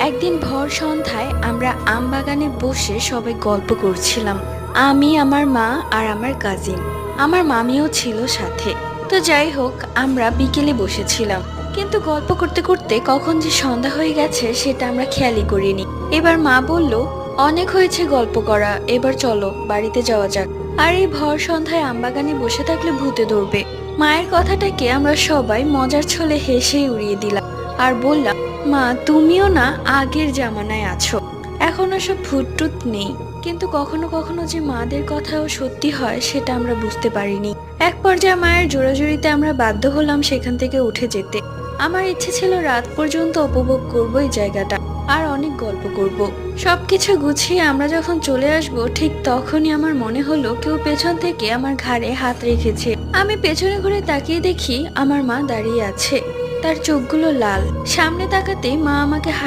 একদিন ভর সন্ধ্যায় আমরা আম বাগানে বসে সবাই গল্প করছিলাম। আমি, আমার মা আর আমার কাজিন। আমার মামিও ছিল সাথে। তো যাই হোক, আমরা বিকেলে বসেছিলাম, কিন্তু গল্প করতে করতে কখন যে সন্ধ্যা হয়ে গেছে সেটা আমরা খেয়ালই করিনি। এবার মা বলল, অনেক হয়েছে গল্প করা, এবার চলো বাড়িতে যাওয়া যাক। আর এই ভর সন্ধ্যায় আমবাগানে বসে থাকলে ভূতে ধরবে। মায়ের কথাটাকে আমরা সবাই মজার ছলে হেসেই উড়িয়ে দিলাম আর বললাম, মা তুমিও না আগের জামানায় আছো, এখন ওসব ভূত টুত নেই। কিন্তু কখনো কখনো যে মাদের কথাও সত্যি হয় সেটা আমরা বুঝতে পারিনি। এক পর্যায়ে মায়ের জোরাজুরিতে আমরা বাধ্য হলাম সেখান থেকে উঠে যেতে। আমার ইচ্ছে ছিল রাত পর্যন্ত উপভোগ করবো এই জায়গাটা, আর অনেক গল্প করব। সবকিছু গুছিয়ে আমরা যখন চলে আসব ঠিক তখনই আমার মনে হলো কেউ পেছন থেকে আমার ঘাড়ে হাত রেখেছে। আমি পেছনে ঘুরে তাকিয়ে দেখি আমার মা দাঁড়িয়ে আছে, তার চোখগুলো লাল। সামনে তাকাতেই মা আমাকে হাত